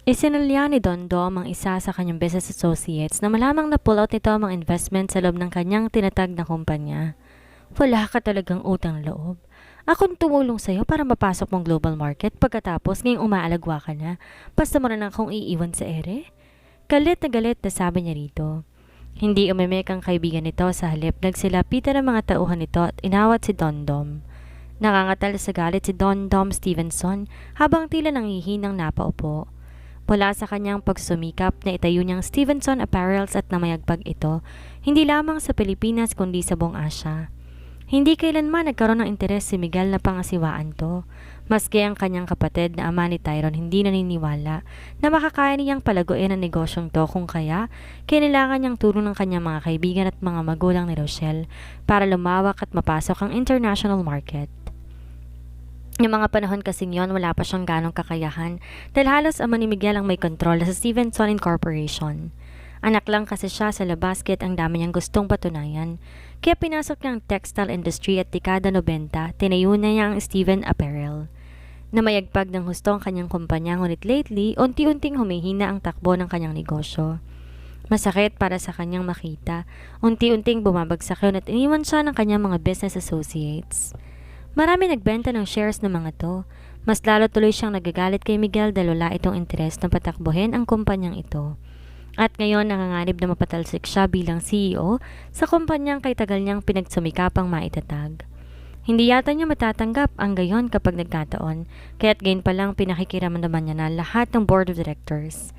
Isinalya ni Don Dom ang isa sa kanyang business associates na malamang na pull out nito ang mga investment sa loob ng kanyang tinatag na kumpanya. Wala ka talagang utang loob. Akong tumulong sa'yo para mapasok mong global market pagkatapos ngayong umaalagwa ka na. Basta mo na akong iiwan sa ere? Galit na sabi niya rito. Hindi umimek ang kaibigan nito sa halip nagsilapitan ng mga tauhan nito at inawat si Don Dom. Nakangatal sa galit si Don Dom Stevenson habang tila nanghihinang napaupo. Mula sa kanyang pagsumikap na itayo niyang Stevenson Apparels at namayagpag ito, hindi lamang sa Pilipinas kundi sa buong Asya. Hindi kailanman nagkaroon ng interes si Miguel na pangasiwaan to, maski ang kanyang kapatid na ama ni Tyrone hindi naniniwala na makakaya niyang palaguin ang negosyong to kung kaya kailangan niyang tulong ng kanyang mga kaibigan at mga magulang ni Rochelle para lumawak at mapasok ang international market. Yung mga panahon kasing yon wala pa siyang ganong kakayahan dahil halos ama ni Miguel ang may kontrol sa Stevenson Incorporation. Anak lang kasi siya sa labas kaya't ang dami niyang gustong patunayan. Kaya pinasok niya ang textile industry at dekada 90, tinayo na niya ang Steven Apparel. Namayagpag ng husto ang kanyang kumpanya ngunit lately, unti-unting humihina ang takbo ng kanyang negosyo. Masakit para sa kanyang makita, unti-unting bumabagsak yun at iniwan siya ng kanyang mga business associates. Marami nagbenta ng shares ng mga to. Mas lalo tuloy siyang nagagalit kay Miguel dahil wala itong interes na patakbuhin ang kumpanyang ito. At ngayon nanganganib na mapatalsik siya bilang CEO sa kumpanyang kay tagal niyang pinagsumikapang maitatag. Hindi yata niya matatanggap ang gayon kapag nagkataon, kaya't gayon pa lang pinakikiraman niya na lahat ng board of directors.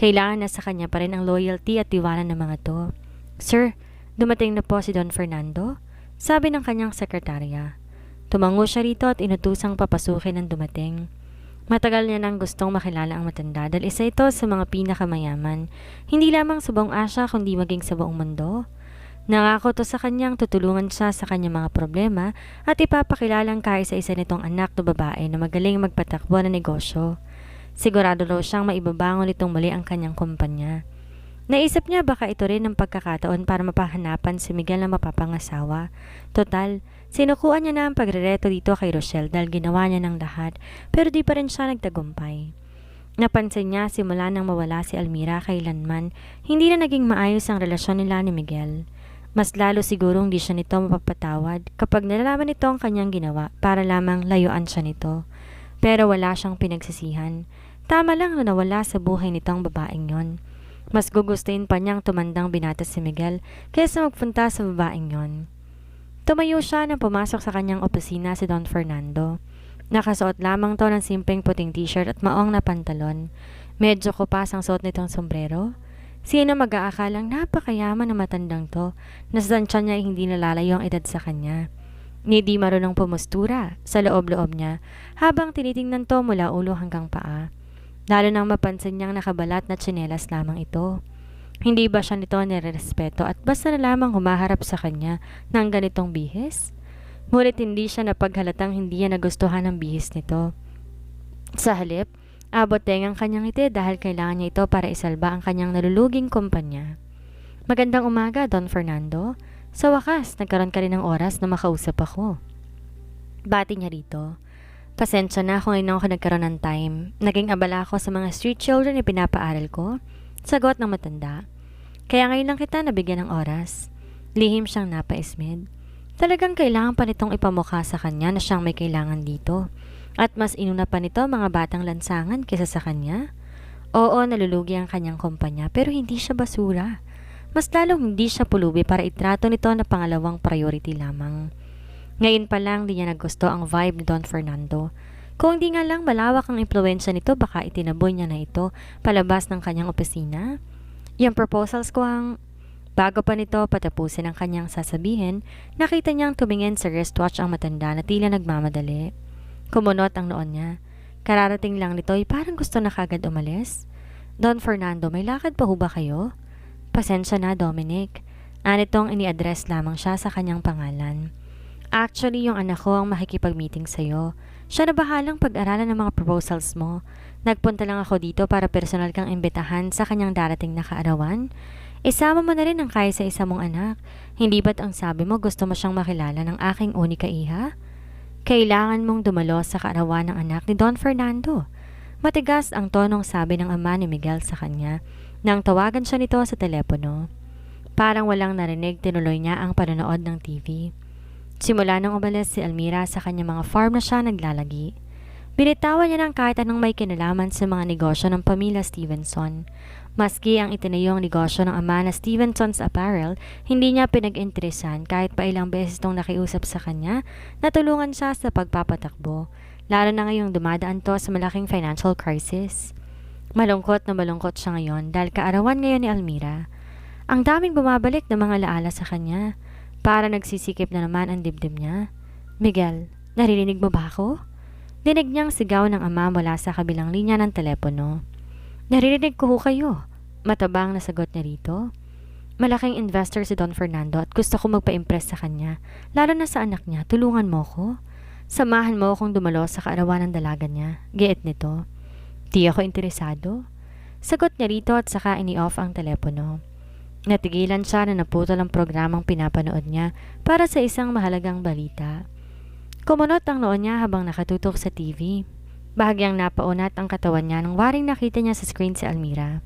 Kailangan na sa kanya pa rin ang loyalty at tiwala ng mga to. Sir, dumating na po si Don Fernando, sabi ng kanyang sekretarya. Tumango siya rito at inutusang papasukin ang dumating. Matagal niya nang gustong makilala ang matanda dahil isa ito sa mga pinakamayaman, hindi lamang sa buong Asya kundi maging sa buong mundo. Nangako to sa kanyang tutulungan siya sa kanyang mga problema at ipapakilalang kaisa-isa nitong anak na babae na magaling magpatakbo ng negosyo. Sigurado raw siyang maibabangon nitong muli ang kanyang kumpanya. Naisip niya baka ito rin ang pagkakataon para mapahanapan si Miguel na mapapangasawa. Total, sinukuan niya na ang pagrereto dito kay Rochelle dahil ginawa niya ng lahat pero di pa rin siya nagtagumpay. Napansin niya simula nang mawala si Almira kailanman, hindi na naging maayos ang relasyon nila ni Miguel. Mas lalo sigurong di siya nito mapapatawad kapag nalalaman nito ang kanyang ginawa para lamang layuan siya nito. Pero wala siyang pinagsisihan. Tama lang na nawala sa buhay nitong babaeng yon. Mas gugustuhin pa niyang tumandang binata si Miguel kaysa magpunta sa babaeng yon. Tumayo siya nang pumasok sa kanyang opisina si Don Fernando. Nakasuot lamang to ng simpleng puting t-shirt at maong na pantalon. Medyo kupas ang suot nitong sombrero. Sino mag-aakalang napakayaman na matandang to na sa tansya niya ay hindi nalalayo ang edad sa kanya. Ni di marunong pumustura sa loob-loob niya habang tinitingnan to mula ulo hanggang paa. Lalo nang mapansin niyang nakabalat na tsinelas lamang ito. Hindi ba siya nito nirerespeto at basta na lamang humaharap sa kanya ng ganitong bihis? Ngunit hindi siya napaghalatang hindi niya nagustuhan ang bihis nito. Sa halip, abot ang kanyang ngiti dahil kailangan niya ito para isalba ang kanyang naluluging kumpanya. Magandang umaga, Don Fernando. Sa wakas, nagkaroon ka rin ng oras na makausap ako. Bati niya rito. Pasensya na kung ngayon ako nagkaroon ng time. Naging abala ako sa mga street children na pinapaaral ko. Sagot ng matanda. Kaya ngayon lang kita nabigyan ng oras. Lihim siyang napaismid. Talagang kailangan pa nitong ipamukha sa kanya na siyang may kailangan dito. At mas inuna pa nito mga batang lansangan kaysa sa kanya. Oo, nalulugi ang kanyang kumpanya pero hindi siya basura. Mas lalong hindi siya pulubi para itrato nito na pangalawang priority lamang. Ngayon pa lang di niya nagusto ang vibe ni Don Fernando. Kung di nga lang malawak ang impluensya nito baka itinaboy niya na ito palabas ng kanyang opisina. Yung proposals ko ang... Bago pa nito patapusin ang kanyang sasabihin, nakita niyang tumingin sa wristwatch ang matanda na tila nagmamadali. Kumunot ang noon niya. Kararating lang nito ay parang gusto na kagad umalis. Don Fernando, may lakad pa ho ba kayo? Pasensya na, Dominic. Anitong ini-address lamang siya sa kanyang pangalan. Actually, yung anak ko ang makikipag-meeting sa'yo. Siya na bahalang pag-aralan ng mga proposals mo. Nagpunta lang ako dito para personal kang imbitahan sa kanyang darating na kaarawan. Isama mo na rin ang kaisa-isa mong anak. Hindi ba't ang sabi mo gusto mo siyang makilala ng aking unika iha? Kailangan mong dumalo sa kaarawan ng anak ni Don Fernando. Matigas ang tonong sabi ng ama ni Miguel sa kanya nang tawagan siya nito sa telepono. Parang walang narinig, tinuloy niya ang panonood ng TV. Simula nang umalis si Almira sa kanyang mga farm na siya naglalagi. Binitawan niya ng kahit anong may kinalaman sa mga negosyo ng pamilya Stevenson. Maski ang itinayong negosyo ng ama na Stevenson's Apparel, hindi niya pinag-interesan kahit pa ilang beses itong nakiusap sa kanya na tulungan siya sa pagpapatakbo, lalo na ngayong dumadaan to sa malaking financial crisis. Malungkot na malungkot siya ngayon dahil kaarawan ngayon ni Almira. Ang daming bumabalik na mga laala sa kanya. Para nagsisikip na naman ang dibdib niya. Miguel, naririnig mo ba ako? Dinig niyang sigaw ng ama mula sa kabilang linya ng telepono. Naririnig ko ho kayo. Matabang na sagot niya rito. Malaking investor si Don Fernando at gusto ko magpa-impress sa kanya, lalo na sa anak niya. Tulungan mo ko. Samahan mo akong dumalo sa kaarawan ng dalaga niya. Giit nito. Di ako interesado. Sagot niya rito at saka ini-off ang telepono. Natigilan siya na naputol ang programang pinapanood niya para sa isang mahalagang balita. Kumunot ang noon niya habang nakatutok sa TV. Bahagyang napaunat ang katawan niya nang waring nakita niya sa screen si Almira.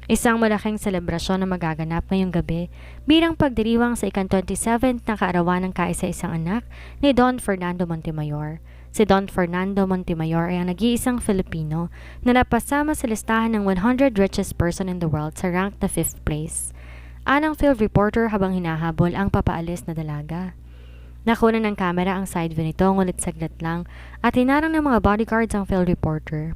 Isang malaking selebrasyon na magaganap ngayong gabi bilang pagdiriwang sa ika-27th na kaarawan ng kaisa-isang anak ni Don Fernando Montemayor. Si Don Fernando Montemayor ay ang nag-iisang Filipino na napasama sa listahan ng 100 richest person in the world sa rank na 5th place. Anang field reporter habang hinahabol ang papaalis na dalaga. Nakuna ng kamera ang side view nito ngunit saglit lang at hinarang ng mga bodyguards ang field reporter.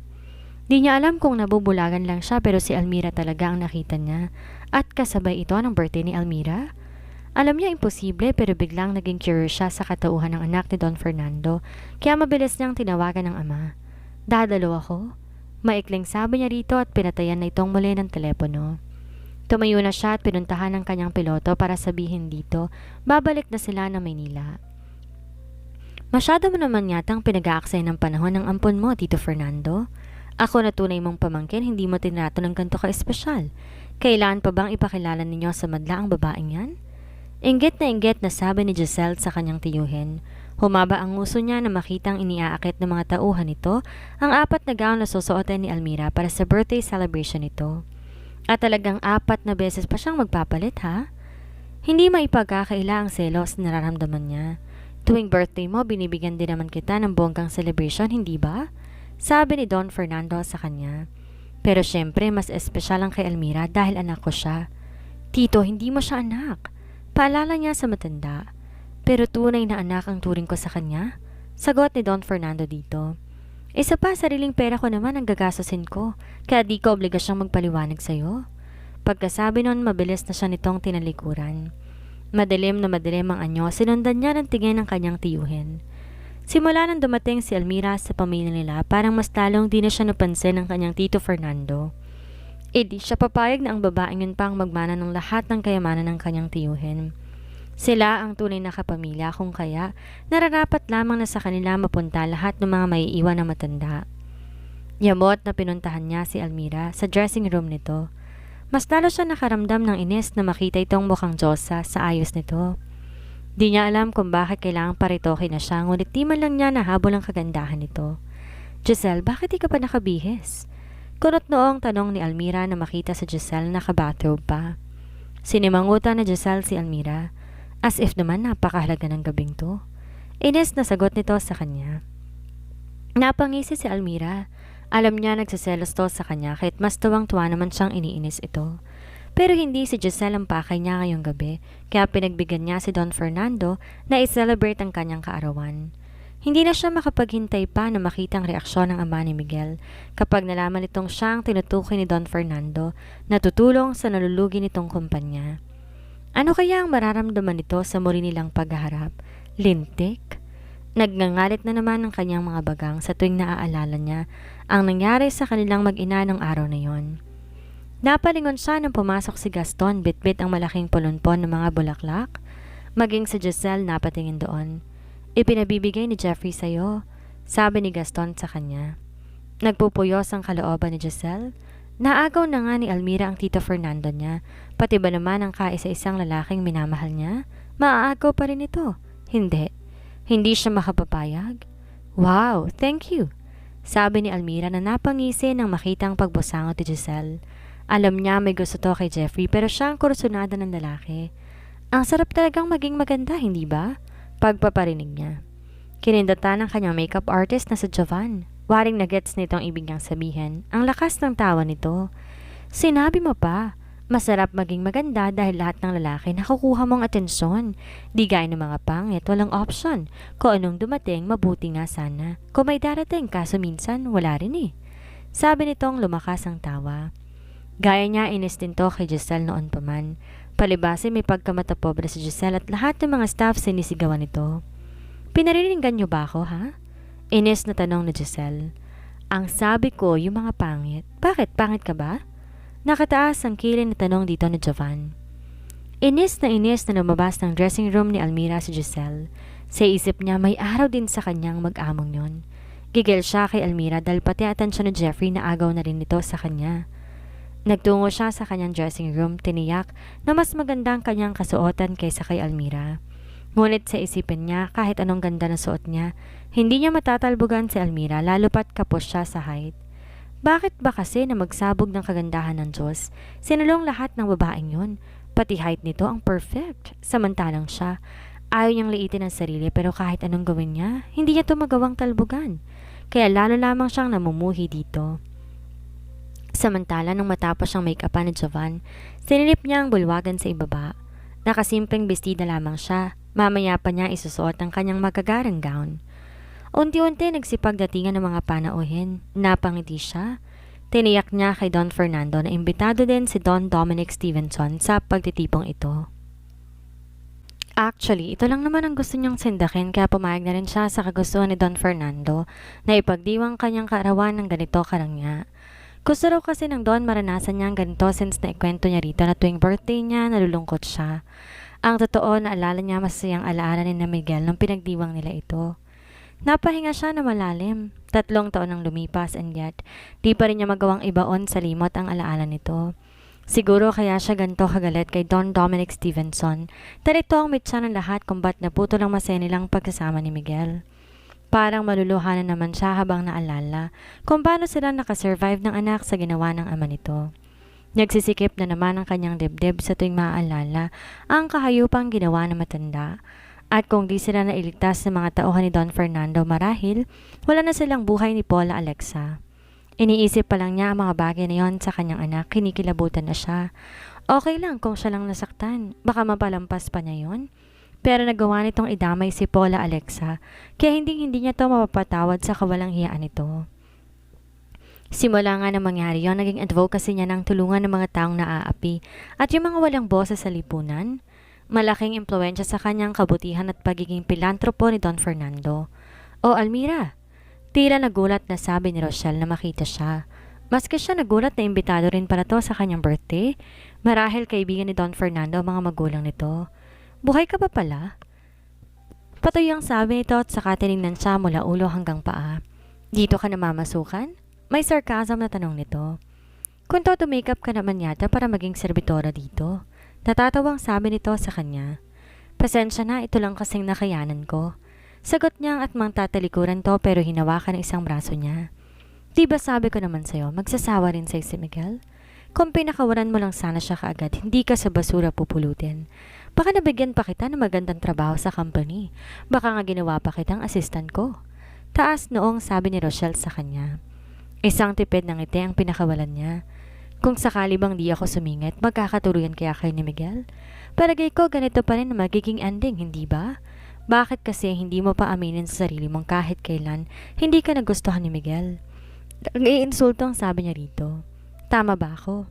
Di niya alam kung nabubulagan lang siya pero si Almira talaga ang nakita niya at kasabay ito ng birthday ni Almira. Alam niya imposible pero biglang naging curious siya sa katauhan ng anak ni Don Fernando kaya mabilis niyang tinawagan ng ama. Dadalo ako? Maikling sabi niya rito at pinatayan na itong muli ng telepono. Tumayo na siya at pinuntahan ng kanyang piloto para sabihin dito, babalik na sila ng Maynila. Masyado mo naman yatang pinag-aaksay ng panahon ng ampon mo, Tito Fernando. Ako na tunay mong pamangkin, hindi mo tinrato ng ganito ka-espesyal. Kailangan pa bang ipakilala ninyo sa madla ang babaeng yan? Inggit na sabi ni Giselle sa kanyang tiyuhin. Humaba ang nguso niya na makitang iniaakit ng mga tauhan nito ang 4 na gown na susuotin ni Almira para sa birthday celebration nito. At talagang 4 na beses pa siyang magpapalit ha? Hindi maipagkakaila ang selos na nararamdaman niya. Tuwing birthday mo, binibigyan din naman kita ng bonggang celebration, hindi ba? Sabi ni Don Fernando sa kanya. Pero syempre, mas espesyal ang kay Almira dahil anak ko siya. Tito, hindi mo siya anak. Paalala niya sa matanda. Pero tunay na anak ang turing ko sa kanya. Sagot ni Don Fernando dito. Isa pa, sariling pera ko naman ang gagastusin ko, kaya di ko obligasyong magpaliwanag sa'yo. Pagkasabi nun, mabilis na siya nitong tinalikuran. Madilim na madilim ang anyo, sinundan niya ng tingin ng kanyang tiyuhin. Simula nang dumating si Almira sa pamilya nila, parang mas talong di na siya napansin ng kanyang Tito Fernando. Di siya papayag na ang babaeng yun pa ang magmana ng lahat ng kayamanan ng kanyang tiyuhin. Sila ang tunay na kapamilya kung kaya nararapat lamang na sa kanila mapunta lahat ng mga maiiwan na matanda. Yamot na pinuntahan niya si Almira sa dressing room nito. Mas lalo siya nakaramdam ng inis na makita itong mukhang Diyosa sa ayos nito. Di niya alam kung bakit kailangang paritokin na siya ngunit di man lang niya nahabol ang kagandahan nito. Giselle, bakit di ka pa nakabihis? Kunot noong tanong ni Almira na makita sa Giselle na nakabathrobe pa. Sinimangutan na Giselle si Almira. As if naman napakahalaga ng gabing to. Inis na sagot nito sa kanya. Napangisi si Almira. Alam niya nagsiselos to sa kanya kahit mas tuwang-tuwa naman siyang iniinis ito. Pero hindi si Giselle ang pakay niya ngayong gabi kaya pinagbigyan niya si Don Fernando na i-celebrate ang kanyang kaarawan. Hindi na siya makapaghintay pa na makita ang reaksyon ng ama ni Miguel kapag nalaman itong siyang tinutukoy ni Don Fernando na tutulong sa nalulugi nitong kumpanya. Ano kaya ang mararamdaman nito sa muli nilang paghaharap? Lintik? Nagngangalit na naman ang kanyang mga bagang sa tuwing naaalala niya ang nangyari sa kanilang mag-ina ng araw na yon. Napalingon siya nang pumasok si Gaston bitbit ang malaking pulunpon ng mga bulaklak. Maging si Giselle napatingin doon. Ipinabibigay ni Jeffrey sa'yo, sabi ni Gaston sa kanya. Nagpupuyos ang kalooban ni Giselle. Naagaw na nga ni Almira ang Tito Fernando niya, pati ba naman ang kaisa-isang lalaking minamahal niya? Maaagaw pa rin ito. Hindi. Hindi siya makapapayag. Wow, thank you. Sabi ni Almira na napangisi nang makitang pagbusangot ni Giselle. Alam niya may gusto to kay Jeffrey pero siya ang kursunada ng lalaki. Ang sarap talagang maging maganda, hindi ba? Pagpaparinig niya. Kinindatan ng kanyang makeup artist na si Jovan. Waring nagets nitong ibig niyang sabihin. Ang lakas ng tawa nito. Sinabi mo pa, masarap maging maganda dahil lahat ng lalaki nakukuha mong atensyon. Di gaya ng mga pangit, walang option. Kung anong dumating, mabuti nga sana. Kung may darating, kaso minsan, wala rin eh. Sabi nitong lumakas ang tawa. Gaya niya, inis din to kay Giselle noon pa man. Palibase may pagkamatapobre si Giselle at lahat ng mga staff sinisigawan nito. Pinariningan niyo ba ako, ha? Inis na tanong ni Giselle. Ang sabi ko, yung mga pangit. Bakit? Pangit ka ba? Nakataas ang kilay na tanong dito ni Jovan. Inis na lumabas ng dressing room ni Almira si Giselle. Sa isip niya, may araw din sa kanyang mag-among yon. Gigil siya kay Almira dahil pati atensyon ni Jeffrey na agaw na rin nito sa kanya. Nagtungo siya sa kanyang dressing room, tiniyak na mas maganda ang kanyang kasuotan kaysa kay Almira. Ngunit sa isipin niya, kahit anong ganda ng suot niya, hindi niya matatalbugan si Almira lalo pat kapos siya sa height. Bakit ba kasi na magsabog ng kagandahan ng Diyos? Sinulong lahat ng babaeng yun. Pati height nito ang perfect. Samantalang siya, ayaw niyang liitin ang sarili pero kahit anong gawin niya, hindi niya ito magawang talbugan. Kaya lalo lamang siyang namumuhi dito. Samantala nung matapos siyang make-upan ni Jovan, sinilip niya ang bulwagan sa ibaba. Nakasimpleng bestida lamang siya. Mamaya pa niya isusuot ang kanyang magagarang gown. Unti-unti nagsipagdatingan ng mga panauhin. Napangiti siya. Tiniyak niya kay Don Fernando na imbitado din si Don Dominic Stevenson sa pagtitipong ito. Actually, ito lang naman ang gusto niyang sindakin kaya pumayag na rin siya sa kagustuhan ni Don Fernando na ipagdiwang kanyang kaarawan ng ganito karangya. Gusto raw kasi ng Don maranasan niya ang ganito since naikwento niya rito na tuwing birthday niya nalulungkot siya. Ang totoo, naalala niya masayang alaala ni na Miguel nung pinagdiwang nila ito. Napahinga siya na malalim. 3 taon ang lumipas and yet, di pa rin niya magawang ibaon sa limot ang alaala nito. Siguro kaya siya ganito kagalit kay Don Dominic Stevenson dahil ito ang mitsa ng lahat kung ba't naputo lang masaya nilang pagkasama ni Miguel. Parang maluluhanan naman siya habang naalala kung paano sila nakasurvive ng anak sa ginawa ng ama nito. Nagsisikip na naman ang kanyang dibdib sa tuwing maaalala ang kahayupang ginawa ng matanda. At kung di sila nailigtas ng mga tauhan ni Don Fernando marahil, wala na silang buhay ni Paula Alexa. Iniisip pa lang niya ang mga bagay na yon sa kanyang anak, kinikilabutan na siya. Okay lang kung siya lang nasaktan, baka mapalampas pa niya yon. Pero nagawa nitong idamay si Paula Alexa, kaya hindi niya to mapapatawad sa kawalang hiyaan nito. Simula nga na mangyari yon, naging advocacy niya ng tulungan ng mga taong naaapi at yung mga walang boses sa lipunan. Malaking impluwensya sa kanyang kabutihan at pagiging pilantropo ni Don Fernando. O Almira, tila nagulat na sabi ni Rochelle na makita siya. Maski siya nagulat na imbitado rin para to sa kanyang birthday. Marahil kaibigan ni Don Fernando ang mga magulang nito. Buhay ka ba pala? Patuloy ang sabi nito at saka tinignan siya mula ulo hanggang paa. Dito ka namamasukan? May sarcasm na tanong nito. Kung to makeup ka naman yata para maging serbitora dito. Natatawang sabi nito sa kanya. Pasensya na, ito lang kasing nakayanan ko. Sagot niyang at mang tatalikuran to pero hinawakan ang isang braso niya. Diba sabi ko naman sa'yo, magsasawa rin sa'yo si Miguel? Kung pinakawalan mo lang sana siya kaagad, hindi ka sa basura pupulutin. Baka nabigyan pa kita ng magandang trabaho sa company. Baka nga ginawa pa kitang assistant ko. Taas noong sabi ni Rochelle sa kanya. Isang tipid ng ngiti ang pinakawalan niya. Kung sakali bang di ako sumingit, magkakatuluyan kaya kayo ni Miguel? Palagay ko ganito pa rin ang magiging ending, hindi ba? Bakit kasi hindi mo pa aminin sa sarili mong kahit kailan hindi ka nagustuhan ni Miguel? Nag-iinsulto ang sabi niya rito. Tama ba ako?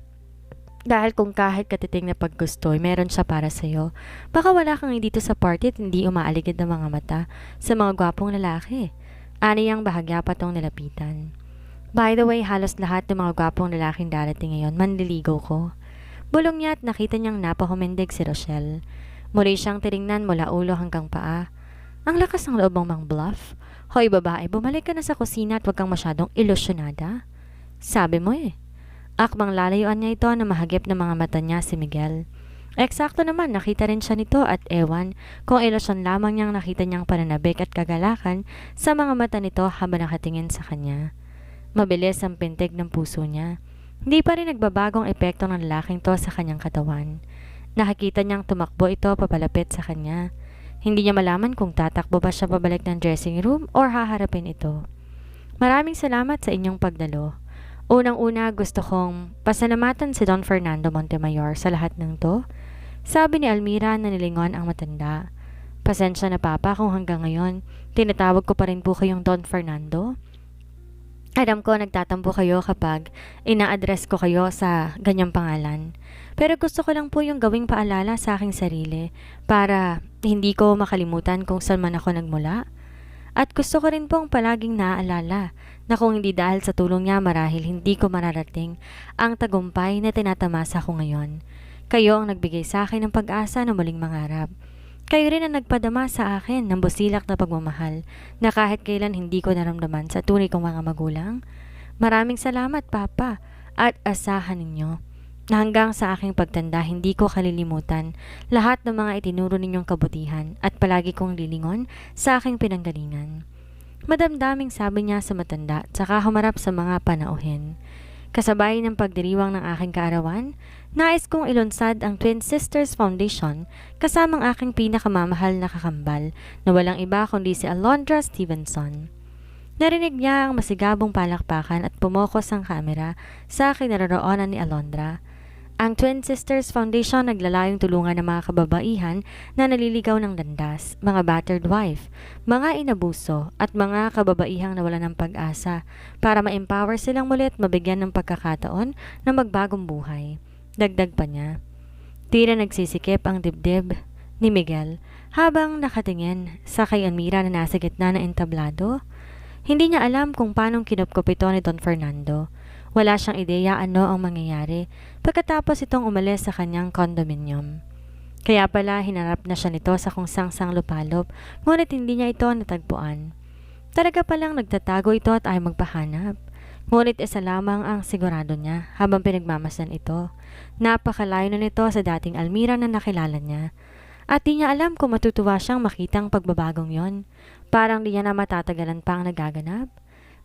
Dahil kung kahit katiting na paggustoy, meron siya para sa'yo, baka wala kang dito sa party at hindi umaaligid ng mga mata sa mga gwapong lalaki. Aniyang bahagya pa tong nilapitan. By the way, halos lahat ng mga gwapong lalaking darating ngayon, manliligaw ko. Bulong niya at nakita niyang napahumindig si Rochelle. Muli siyang tinignan mula ulo hanggang paa. Ang lakas ng loob mong mang bluff. Hoy babae, bumalik ka na sa kusina at huwag kang masyadong ilusyonada. Sabi mo eh. Akmang lalayuan niya ito na mahagip ng mga mata niya si Miguel. Eksakto naman, nakita rin siya nito at ewan kung ilusyon lamang niyang nakita niyang pananabik at kagalakan sa mga mata nito habang nakatingin sa kanya. Mabilis ang pintig ng puso niya. Hindi pa rin nagbabagong epekto ng lalaking to sa kanyang katawan. Nakikita niyang tumakbo ito papalapit sa kanya. Hindi niya malaman kung tatakbo ba siya pabalik ng dressing room or haharapin ito. Maraming salamat sa inyong pagdalo. Unang-una gusto kong pasalamatan si Don Fernando Montemayor sa lahat ng to. Sabi ni Almira na nilingon ang matanda. Pasensya na papa kung hanggang ngayon tinatawag ko pa rin po kayong Don Fernando. Alam ko nagtatampo kayo kapag ina-address ko kayo sa ganyang pangalan. Pero gusto ko lang po yung gawing paalala sa aking sarili para hindi ko makalimutan kung saan man ako nagmula. At gusto ko rin pong palaging naaalala na kung hindi dahil sa tulong niya marahil hindi ko mararating ang tagumpay na tinatamasa ko ngayon. Kayo ang nagbigay sa akin ng pag-asa na muling mangarap. Kayo rin ang nagpadama sa akin ng busilak na pagmamahal na kahit kailan hindi ko naramdaman sa tunay kong mga magulang. Maraming salamat, Papa, at asahan ninyo na hanggang sa aking pagtanda hindi ko kalilimutan lahat ng mga itinuro ninyong kabutihan at palagi kong lilingon sa aking pinanggalingan. Madamdaming sabi niya sa matanda at saka humarap sa mga panauhin. Kasabay ng pagdiriwang ng aking kaarawan, nais kong ilunsad ang Twin Sisters Foundation kasamang aking pinakamamahal na kakambal na walang iba kundi si Alondra Stevenson. Narinig niya ang masigabong palakpakan at pumokos ang kamera sa kinaroroonan ni Alondra. Ang Twin Sisters Foundation naglalayong tulungan ng mga kababaihan na naliligaw ng landas, mga battered wife, mga inabuso at mga kababaihang nawalan ng pag-asa para ma-empower silang mulit mabigyan ng pagkakataon na magbagong buhay. Dagdag pa niya. Tila nagsisikip ang dibdib ni Miguel habang nakatingin sa kay Almira na nasa gitna ng entablado. Hindi niya alam kung paanong kinupkup ito ni Don Fernando. Wala siyang ideya ano ang mangyayari pagkatapos itong umalis sa kanyang condominium. Kaya pala hinarap na siya nito sa kung sang lupalop, ngunit hindi niya ito natagpuan. Talaga palang nagtatago ito at ay magpahanap. Ngunit isa lamang ang sigurado niya habang pinagmamasdan ito. Napakalayo na nito sa dating Almira na nakilala niya. At di niya alam kung matutuwa siyang makitang pagbabagong yon. Parang di niya na matatagalan pa ang nagaganap.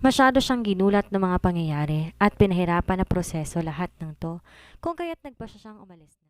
Masyado siyang ginulat ng mga pangyayari at pinahirapan na proseso lahat ng to kung kaya't nagpa siya siyang umalis na.